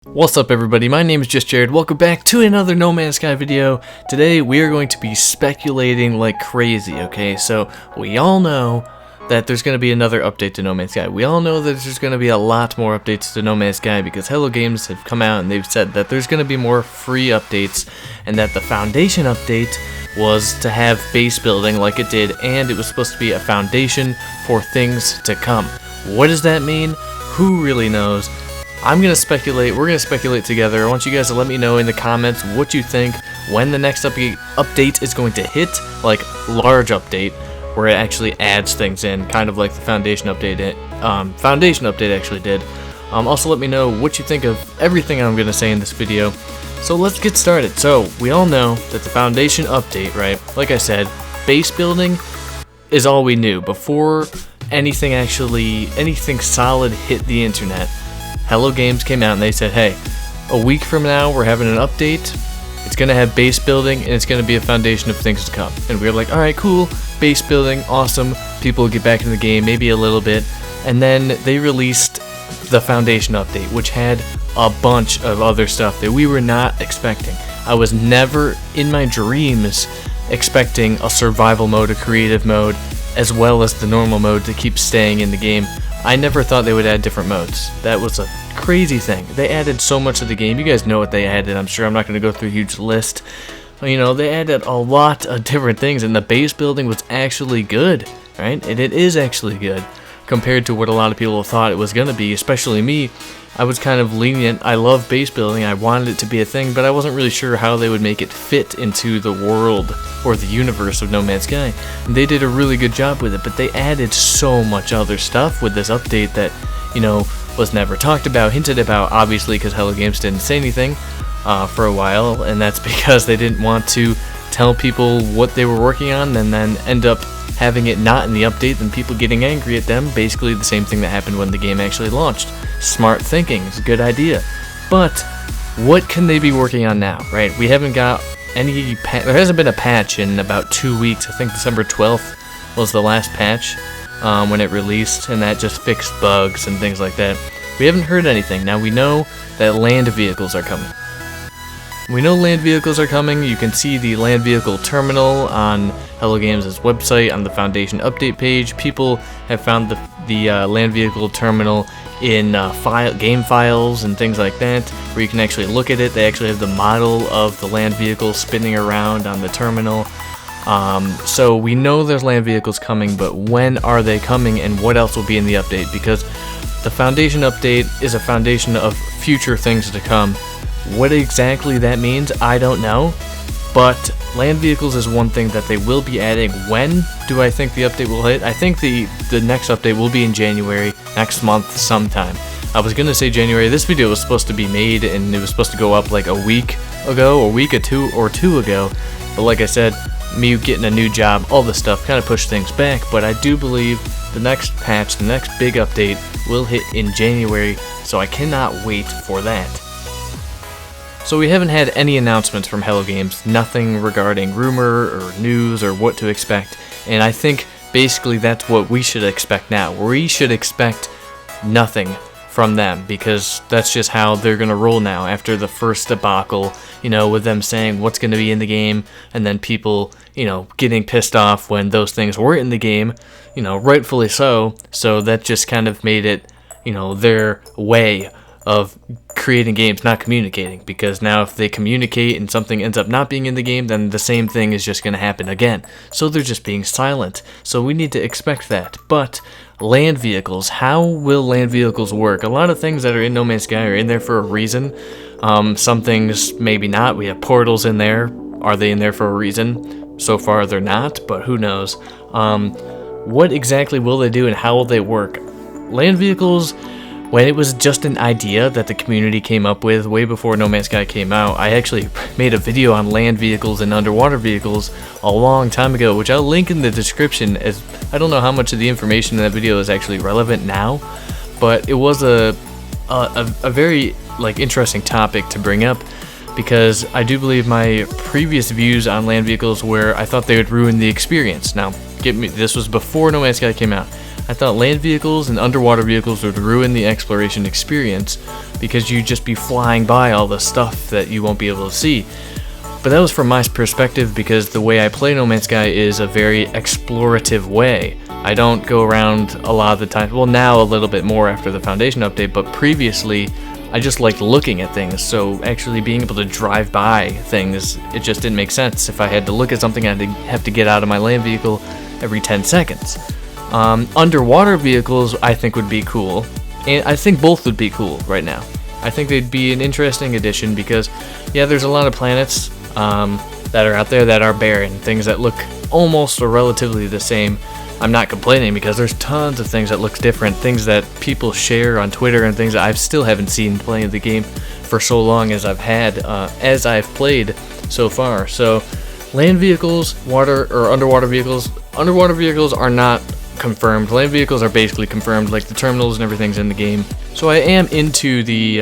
What's up everybody, my name is Just Jared. Welcome back to another No Man's Sky video. Today we are going to be speculating like crazy, okay? So we all know that there's going to be another update to No Man's Sky. We all know that there's going to be a lot more updates to No Man's Sky because Hello Games have come out and they've said that there's going to be more free updates and that the foundation update was to have base building like it did, and it was supposed to be a foundation for things to come. What does that mean? Who really knows? I'm going to speculate, we're going to speculate together. I want you guys to let me know in the comments what you think, when the next update is going to hit, like large update, where it actually adds things in, kind of like the foundation update actually did. Also let me know what you think of everything I'm going to say in this video. So let's get started. So we all know that the foundation update, right, like I said, base building is all we knew. Before anything solid hit the internet, Hello Games came out and they said, hey, a week from now we're having an update, it's going to have base building and it's going to be a foundation of things to come. And we were like, alright, cool, base building, awesome, people will get back in the game, maybe a little bit. And then they released the foundation update, which had a bunch of other stuff that we were not expecting. I was never in my dreams expecting a survival mode, a creative mode, as well as the normal mode to keep staying in the game. I never thought they would add different modes. That was a crazy thing. They added so much to the game. You guys know what they added, I'm sure. I'm not going to go through a huge list. You know, they added a lot of different things, and the base building was actually good, right? And it is actually good compared to what a lot of people thought it was going to be, especially me. I was kind of lenient. I love base building. I wanted it to be a thing, but I wasn't really sure how they would make it fit into the world or the universe of No Man's Sky. And they did a really good job with it, but they added so much other stuff with this update that, you know, was never talked about, hinted about, obviously, because Hello Games didn't say anything for a while, and that's because they didn't want to tell people what they were working on and then end up having it not in the update and people getting angry at them. Basically the same thing that happened when the game actually launched. Smart thinking, it's a good idea. But what can they be working on now, right? We haven't got any there hasn't been a patch in about 2 weeks. I think December 12th was the last patch when it released, and that just fixed bugs and things like that. We haven't heard anything. Now we know that land vehicles are coming. We know land vehicles are coming. You can see the land vehicle terminal on Hello Games' website on the Foundation update page. People have found the land vehicle terminal in game files and things like that, where you can actually look at it. They actually have the model of the land vehicle spinning around on the terminal. So we know there's land vehicles coming, but when are they coming and what else will be in the update? Because the Foundation update is a foundation of future things to come. What exactly that means, I don't know, but land vehicles is one thing that they will be adding. When do I think the update will hit? I think the next update will be in January, next month sometime. I was gonna say January. This video was supposed to be made and it was supposed to go up like a week ago, or two ago, but like I said, me getting a new job, all this stuff kind of pushed things back. But I do believe the next patch, the next big update will hit in January, so I cannot wait for that. So we haven't had any announcements from Hello Games, nothing regarding rumor or news or what to expect, and I think basically that's what we should expect now. We should expect nothing from them, because that's just how they're going to roll now after the first debacle, you know, with them saying what's going to be in the game, and then people, you know, getting pissed off when those things weren't in the game, you know, rightfully so. So that just kind of made it, you know, their way of creating games, not communicating, because now if they communicate and something ends up not being in the game, then the same thing is just going to happen again. So they're just being silent. So we need to expect that. But land vehicles, how will land vehicles work? A lot of things that are in No Man's Sky are in there for a reason. Some things maybe not. We have portals in there. Are they in there for a reason? So far they're not, but who knows. What exactly will they do and how will they work? Land vehicles, when it was just an idea that the community came up with way before No Man's Sky came out, I actually made a video on land vehicles and underwater vehicles a long time ago, which I'll link in the description, as I don't know how much of the information in that video is actually relevant now, but it was a very interesting topic to bring up, because I do believe my previous views on land vehicles were I thought they would ruin the experience. Now, get me, this was before No Man's Sky came out. I thought land vehicles and underwater vehicles would ruin the exploration experience because you'd just be flying by all the stuff that you won't be able to see. But that was from my perspective because the way I play No Man's Sky is a very explorative way. I don't go around a lot of the time, well now a little bit more after the Foundation update, but previously I just liked looking at things, so actually being able to drive by things, it just didn't make sense. If I had to look at something, I'd have to get out of my land vehicle every 10 seconds. Underwater vehicles I think would be cool, and I think both would be cool right now. I think they'd be an interesting addition because, yeah, there's a lot of planets that are out there that are barren, things that look almost or relatively the same. I'm not complaining because there's tons of things that look different, things that people share on Twitter and things that I still haven't seen playing the game for so long as I've played so far. So land vehicles, water or underwater vehicles are not confirmed. Land vehicles are basically confirmed, like the terminals and everything's in the game. So I am into the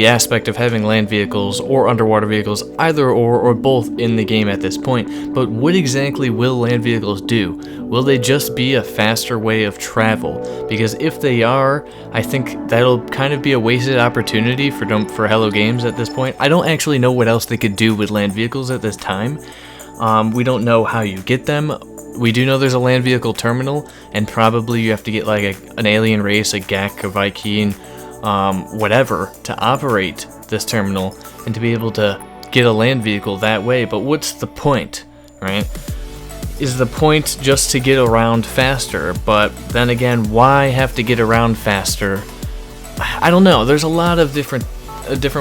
aspect of having land vehicles or underwater vehicles, either or both in the game at this point. But what exactly will land vehicles do? Will they just be a faster way of travel? Because if they are, I think that'll kind of be a wasted opportunity for Hello Games at this point. I don't actually know what else they could do with land vehicles at this time. We don't know how you get them. We do know there's a land vehicle terminal, and probably you have to get like an alien race, a GAC, a Viking, whatever, to operate this terminal and to be able to get a land vehicle that way. But what's the point, right? Is the point just to get around faster? But then again, why have to get around faster? I don't know. There's a lot of different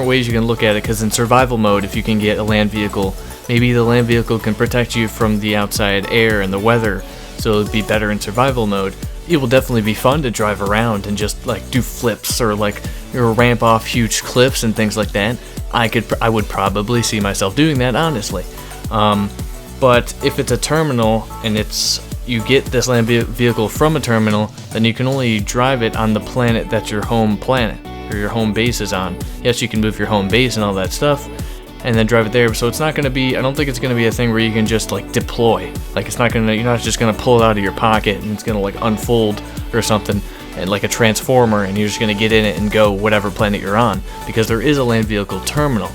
ways you can look at it, because in survival mode, if you can get a land vehicle, maybe the land vehicle can protect you from the outside air and the weather, so it'd be better in survival mode. It will definitely be fun to drive around and just like do flips or like ramp off huge cliffs and things like that. I would probably see myself doing that, honestly. But if it's a terminal and you get this land vehicle from a terminal, then you can only drive it on the planet that's your home planet or your home base is on. Yes, you can move your home base and all that stuff, and then drive it there. So it's not going to be, I don't think it's going to be a thing where you can just like deploy. Like you're not just going to pull it out of your pocket and it's going to like unfold or something and like a transformer, and you're just going to get in it and go whatever planet you're on, because there is a land vehicle terminal.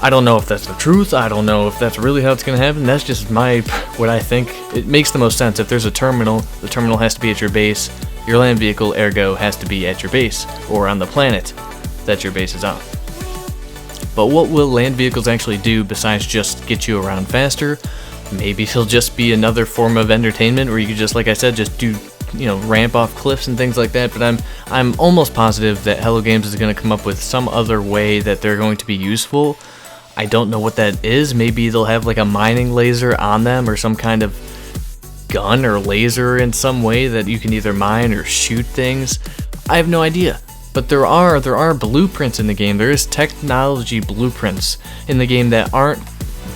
I don't know if that's the truth. I don't know if that's really how it's going to happen. That's just what I think. It makes the most sense. If there's a terminal, the terminal has to be at your base. Your land vehicle, ergo, has to be at your base or on the planet that your base is on. But what will land vehicles actually do besides just get you around faster? Maybe it'll just be another form of entertainment where you could just, like I said, just do, ramp off cliffs and things like that. But I'm almost positive that Hello Games is going to come up with some other way that they're going to be useful. I don't know what that is. Maybe they'll have like a mining laser on them or some kind of gun or laser in some way that you can either mine or shoot things. I have no idea. But there are blueprints in the game. There is technology blueprints in the game that aren't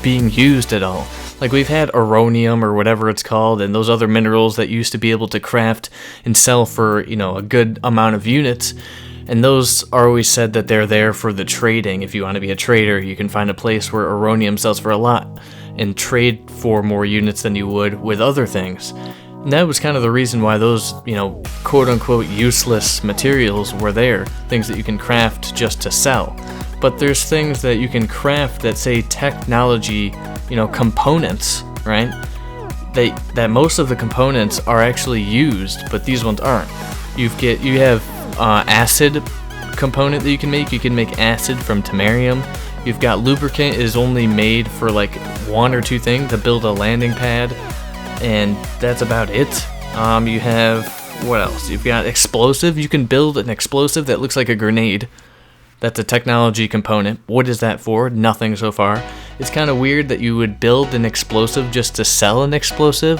being used at all. Like we've had uranium or whatever it's called, and those other minerals that used to be able to craft and sell for, a good amount of units. And those are always said that they're there for the trading. If you want to be a trader, you can find a place where uranium sells for a lot and trade for more units than you would with other things. And that was kind of the reason why those, quote-unquote useless materials were there. Things that you can craft just to sell. But there's things that you can craft that say technology, components, right? That most of the components are actually used, but these ones aren't. You have acid component that you can make. You can make acid from tamarium. You've got lubricant is only made for like one or two things to build a landing pad. And that's about it. You have, what else? You've got explosive. You can build an explosive that looks like a grenade. That's a technology component. What is that for? Nothing so far. It's kind of weird that you would build an explosive just to sell an explosive.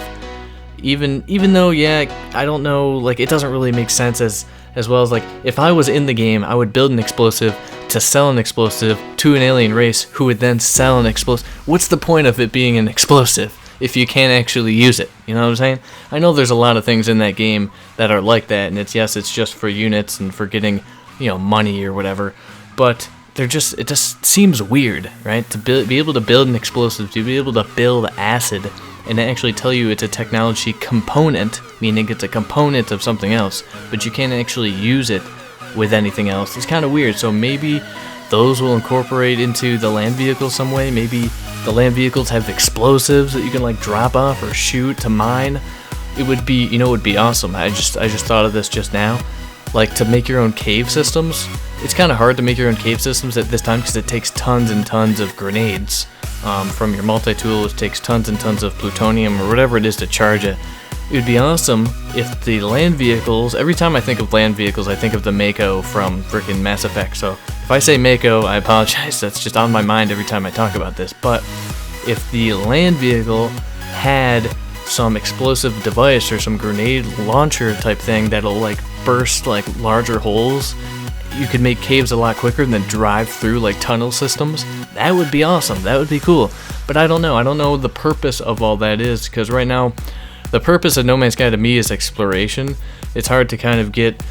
Even though, yeah, I don't know, like it doesn't really make sense as well as like if I was in the game, I would build an explosive to sell an explosive to an alien race who would then sell an explosive. What's the point of it being an explosive if you can't actually use it? You know what I'm saying? I know there's a lot of things in that game that are like that, and it's just for units and for getting, money or whatever, but it just seems weird, right? To be able to build an explosive, to be able to build acid and they actually tell you it's a technology component, meaning it's a component of something else, but you can't actually use it with anything else. It's kind of weird. So maybe those will incorporate into the land vehicles some way. Maybe the land vehicles have explosives that you can like drop off or shoot to mine. It would be, it would be awesome. I just thought of this just now. Like, to make your own cave systems. It's kind of hard to make your own cave systems at this time because it takes tons and tons of grenades from your multi-tool. It takes tons and tons of plutonium or whatever it is to charge it. It would be awesome if the land vehicles, every time I think of land vehicles, I think of the Mako from freaking Mass Effect. So if I say Mako, I apologize. That's just on my mind every time I talk about this. But if the land vehicle had some explosive device or some grenade launcher type thing that'll like burst like larger holes, you could make caves a lot quicker than drive through like tunnel systems. That would be awesome. That would be cool. But I don't know the purpose of all that is, because right now the purpose of No Man's Sky to me is exploration. It's hard to kind of get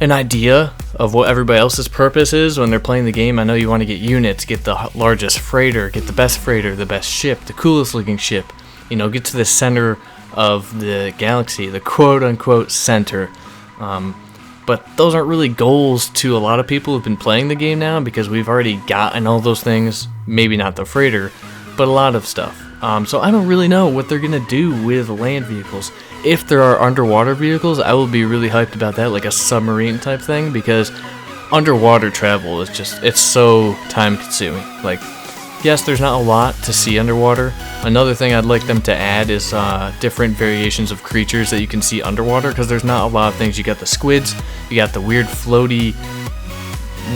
an idea of what everybody else's purpose is when they're playing the game. I know you want to get units, get the largest freighter, get the best ship, the coolest looking ship, get to the center of the galaxy, the quote-unquote center. But those aren't really goals to a lot of people who've been playing the game now, because we've already gotten all those things. Maybe not the freighter, but a lot of stuff. So I don't really know what they're going to do with land vehicles. If there are underwater vehicles, I will be really hyped about that, like a submarine type thing, because underwater travel is it's so time consuming. Like, yes, there's not a lot to see underwater. Another thing I'd like them to add is different variations of creatures that you can see underwater, because there's not a lot of things. You got the squids, you got the weird floaty,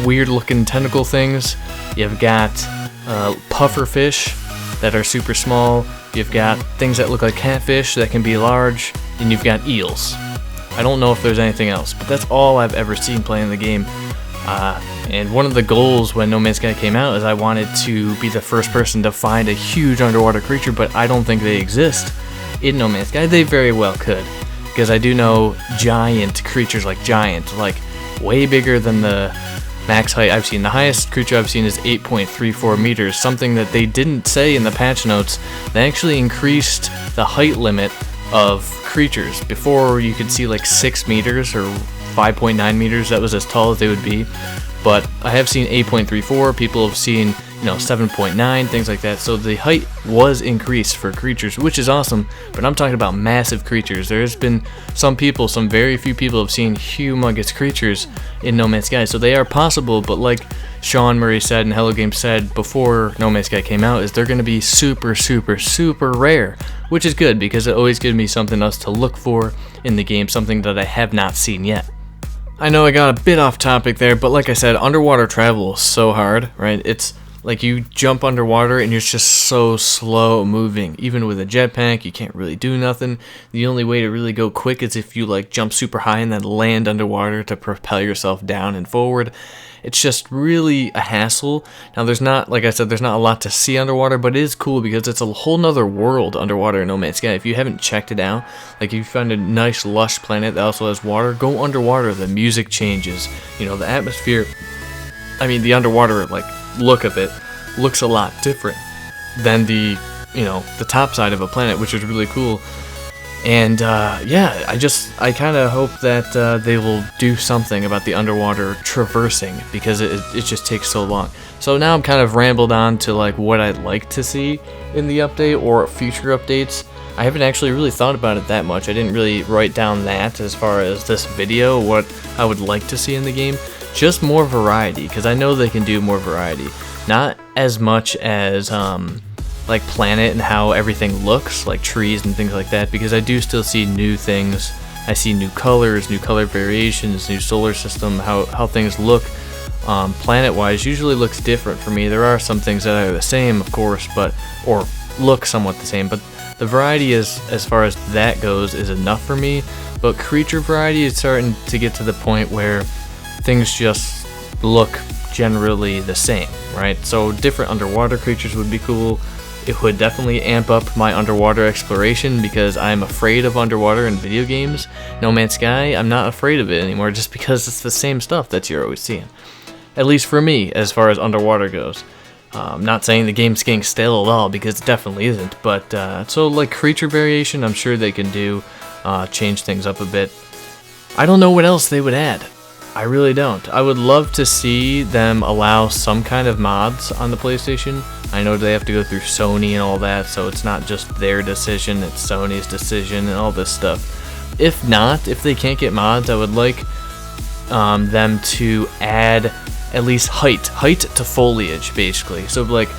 weird looking tentacle things, you've got puffer fish that are super small, you've got things that look like catfish that can be large, and you've got eels. I don't know if there's anything else, but that's all I've ever seen playing the game. And one of the goals when No Man's Sky came out is I wanted to be the first person to find a huge underwater creature, but I don't think they exist in No Man's Sky. They very well could, because I do know giant creatures, like way bigger than the max height I've seen. The highest creature I've seen is 8.34 meters, something that they didn't say in the patch notes. They actually increased the height limit of creatures. Before, you could see like 6 meters or 5.9 meters. That was as tall as they would be. But I have seen 8.34. People have seen 7.9, things like that. So the height was increased for creatures, which is awesome. But I'm talking about massive creatures. There's been some very few people have seen humongous creatures in No Man's Sky. So they are possible, but like Sean Murray said and Hello Games said before No Man's Sky came out, is they're going to be super, super, super rare, which is good, because it always gives me something else to look for in the game, something that I have not seen yet. I know I got a bit off topic there, but like I said, underwater travel is so hard, right? It's like you jump underwater and you're just so slow moving. Even with a jetpack, you can't really do nothing. The only way to really go quick is if you like jump super high and then land underwater to propel yourself down and forward. It's just really a hassle. Now there's not, like I said, there's not a lot to see underwater, but it is cool because it's a whole nother world underwater in No Man's Sky. If you haven't checked it out, like if you find a nice lush planet that also has water, go underwater. The music changes, the atmosphere, the underwater like look of it looks a lot different than the top side of a planet, which is really cool. And I kind of hope that they will do something about the underwater traversing, because it just takes so long. So now I'm kind of rambled on to like what I'd like to see in the update or future updates. I haven't actually really thought about it that much. I didn't really write down that as far as this video, what I would like to see in the game. Just more variety, because I know they can do more variety. Not as much as like planet and how everything looks, like trees and things like that, because I do still see new things. I see new colors, new color variations, new solar system, how things look planet-wise usually looks different for me. There are some things that are the same, of course, or look somewhat the same, but the variety is, as far as that goes, is enough for me. But creature variety is starting to get to the point where things just look generally the same, right? So different underwater creatures would be cool. It would definitely amp up my underwater exploration, because I'm afraid of underwater in video games. No Man's Sky, I'm not afraid of it anymore, just because it's the same stuff that you're always seeing. At least for me, as far as underwater goes. Not saying the game's getting stale at all, because it definitely isn't, but so like creature variation, I'm sure they can do, change things up a bit. I don't know what else they would add. I really don't. I would love to see them allow some kind of mods on the PlayStation. I know they have to go through Sony and all that, so it's not just their decision, it's Sony's decision and all this stuff. If not, if they can't get mods, I would like them to add at least height to foliage, basically. So like,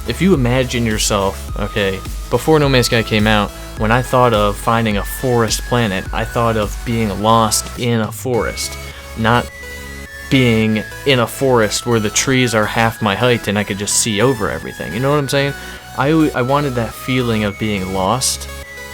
if you imagine yourself, okay, before No Man's Sky came out, when I thought of finding a forest planet, I thought of being lost in a forest, not being in a forest where the trees are half my height and I could just see over everything. You know what I'm saying? I wanted that feeling of being lost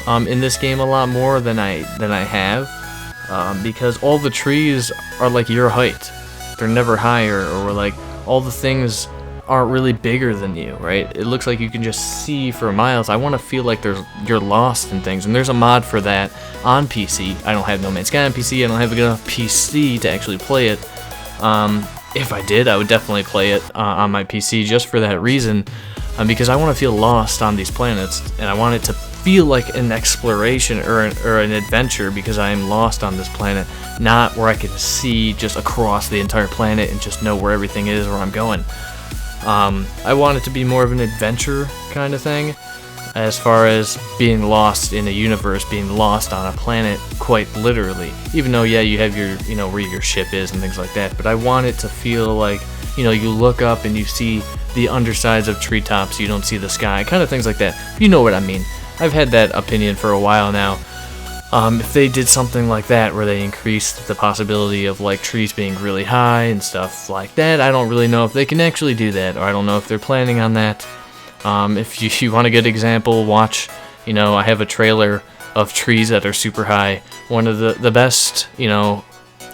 in this game a lot more than I have, because all the trees are like your height. They're never higher, or like all the things aren't really bigger than you, right? It looks like you can just see for miles. I want to feel like you're lost in things, and there's a mod for that on PC. I don't have No Man's Sky on PC. I don't have enough PC to actually play it. If I did, I would definitely play it on my PC just for that reason, because I want to feel lost on these planets, and I want it to feel like an exploration or an adventure, because I am lost on this planet, not where I can see just across the entire planet and just know where everything is, where I'm going. I want it to be more of an adventure kind of thing, as far as being lost in a universe, being lost on a planet, quite literally. Even though, yeah, you have your, where your ship is and things like that, but I want it to feel like, you look up and you see the undersides of treetops, you don't see the sky, kind of things like that. You know what I mean. I've had that opinion for a while now. If they did something like that, where they increased the possibility of like trees being really high and stuff like that, I don't really know if they can actually do that, or I don't know if they're planning on that. If you want a good example, watch, I have a trailer of trees that are super high. One of the best,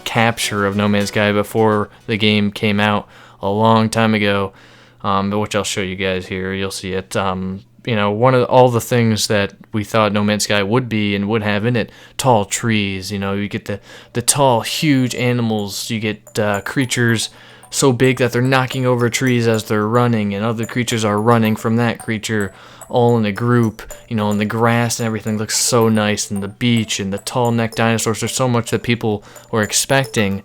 capture of No Man's Sky before the game came out a long time ago, which I'll show you guys here. You'll see it. One of all the things that we thought No Man's Sky would be and would have in it, tall trees, you get the tall, huge animals, you get creatures so big that they're knocking over trees as they're running, and other creatures are running from that creature, all in a group, and the grass and everything looks so nice, and the beach, and the tall neck dinosaurs. There's so much that people were expecting,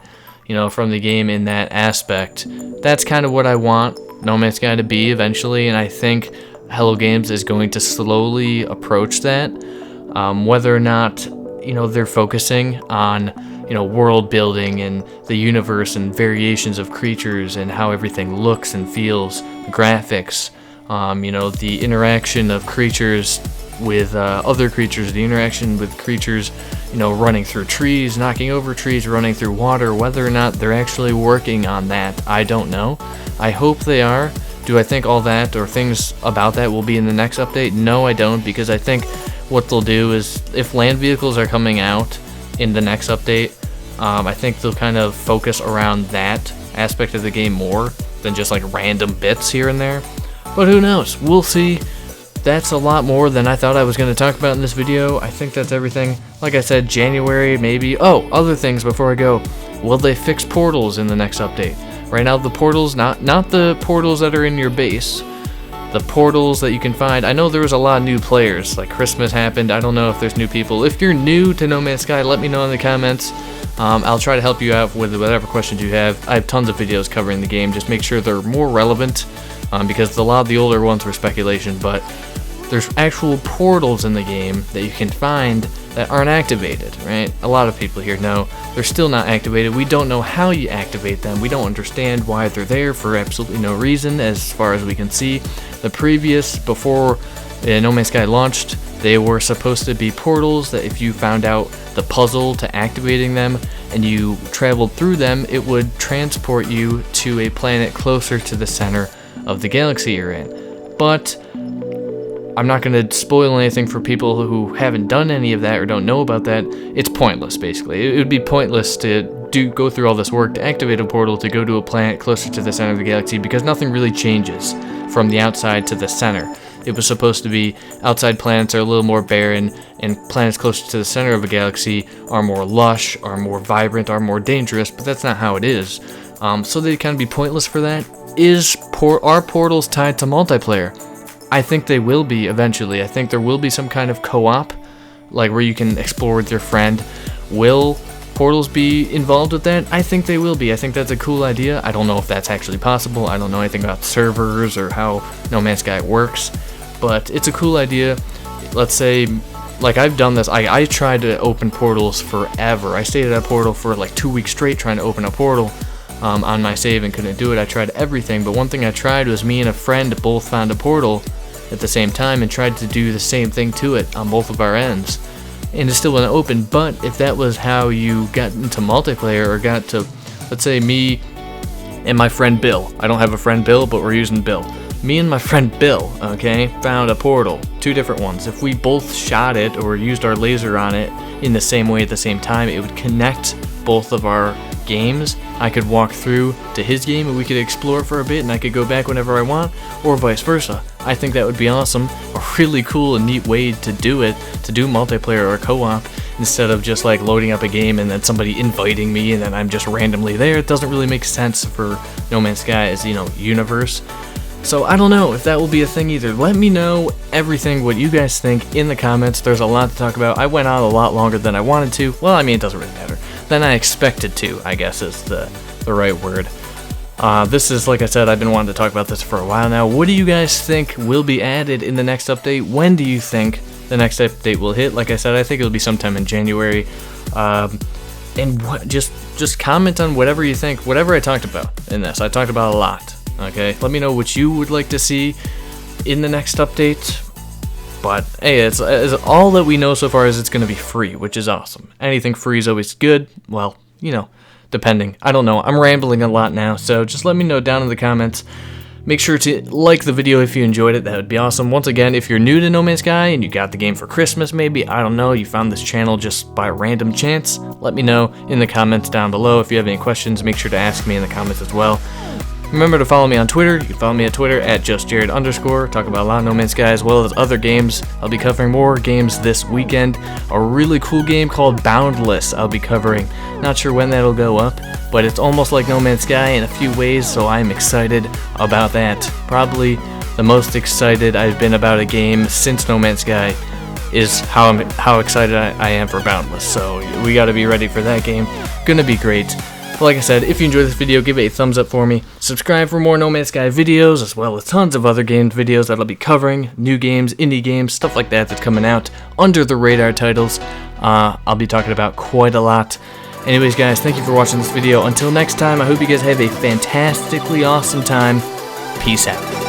from the game in that aspect. That's kind of what I want No Man's Sky to be eventually, and I think Hello Games is going to slowly approach that, whether or not they're focusing on world building and the universe and variations of creatures and how everything looks and feels, the graphics, the interaction of creatures with other creatures, the interaction with creatures running through trees, knocking over trees, running through water. Whether or not they're actually working on that, I don't know. I hope they are. Do I think all that or things about that will be in the next update? No, I don't, because I think what they'll do is, if land vehicles are coming out in the next update, I think they'll kind of focus around that aspect of the game more than just like random bits here and there. But who knows? We'll see. That's a lot more than I thought I was going to talk about in this video. I think that's everything. Like I said, January maybe. Oh, other things before I go. Will they fix portals in the next update? Right now, the portals, not the portals that are in your base, the portals that you can find. I know there was a lot of new players, like Christmas happened. I don't know if there's new people. If you're new to No Man's Sky, let me know in the comments. I'll try to help you out with whatever questions you have. I have tons of videos covering the game. Just make sure they're more relevant, because a lot of the older ones were speculation, but there's actual portals in the game that you can find that aren't activated, right? A lot of people here know they're still not activated. We don't know how you activate them. We don't understand why they're there for absolutely no reason, as far as we can see. The previous, before No Man's Sky launched, they were supposed to be portals that if you found out the puzzle to activating them and you traveled through them, it would transport you to a planet closer to the center of the galaxy you're in. But I'm not going to spoil anything for people who haven't done any of that or don't know about that. It's pointless, basically. It would be pointless to go through all this work to activate a portal to go to a planet closer to the center of the galaxy, because nothing really changes from the outside to the center. It was supposed to be outside planets are a little more barren, and planets closer to the center of a galaxy are more lush, are more vibrant, are more dangerous, but that's not how it is. So they'd kind of be pointless for that. are portals tied to multiplayer? I think they will be eventually. I think there will be some kind of co-op, like where you can explore with your friend. Will portals be involved with that? I think they will be. I think that's a cool idea. I don't know if that's actually possible. I don't know anything about servers or how No Man's Sky works, but it's a cool idea. Let's say, like I've done this, I tried to open portals forever. I stayed at a portal for like 2 weeks straight trying to open a portal on my save and couldn't do it. I tried everything, but one thing I tried was me and a friend both found a portal at the same time and tried to do the same thing to it on both of our ends, and it still wouldn't open. But if that was how you got into multiplayer, or got to, let's say me and my friend Bill, I don't have a friend Bill, but we're using Bill. Me and my friend Bill, okay, found a portal, 2 different ones. If we both shot it or used our laser on it in the same way at the same time, it would connect both of our games. I could walk through to his game and we could explore for a bit, and I could go back whenever I want, or vice versa. I think that would be awesome, a really cool and neat way to do it, to do multiplayer or co-op, instead of just like loading up a game and then somebody inviting me and then I'm just randomly there. It doesn't really make sense for No Man's Sky as, you know, universe. So I don't know if that will be a thing either. Let me know everything, what you guys think, in the comments. There's a lot to talk about. I went on a lot longer than I wanted to. Well, I mean, it doesn't really matter. Than I expected to, I guess is the right word. This is, like I said, I've been wanting to talk about this for a while now. What do you guys think will be added in the next update? When do you think the next update will hit? Like I said, I think it'll be sometime in January. And just comment on whatever you think, whatever I talked about in this. I talked about a lot. Okay, let me know what you would like to see in the next update. But hey, it's all that we know so far is it's going to be free, which is awesome. Anything free is always good. Well, you know, depending. I don't know. I'm rambling a lot now, so just let me know down in the comments. Make sure to like the video if you enjoyed it. That would be awesome. Once again, if you're new to No Man's Sky and you got the game for Christmas maybe, I don't know, you found this channel just by random chance, let me know in the comments down below. If you have any questions, make sure to ask me in the comments as well. Remember to follow me on Twitter. You can follow me on Twitter at justjared_. Talk about a lot of No Man's Sky as well as other games. I'll be covering more games this weekend. A really cool game called Boundless I'll be covering. Not sure when that'll go up, but it's almost like No Man's Sky in a few ways, so I'm excited about that. Probably the most excited I've been about a game since No Man's Sky is how excited I am for Boundless. So we got to be ready for that game. Gonna be great. But like I said, if you enjoyed this video, give it a thumbs up for me. Subscribe for more No Man's Sky videos, as well as tons of other games videos that I'll be covering. New games, indie games, stuff like that that's coming out. Under the radar titles. I'll be talking about quite a lot. Anyways, guys, thank you for watching this video. Until next time, I hope you guys have a fantastically awesome time. Peace out.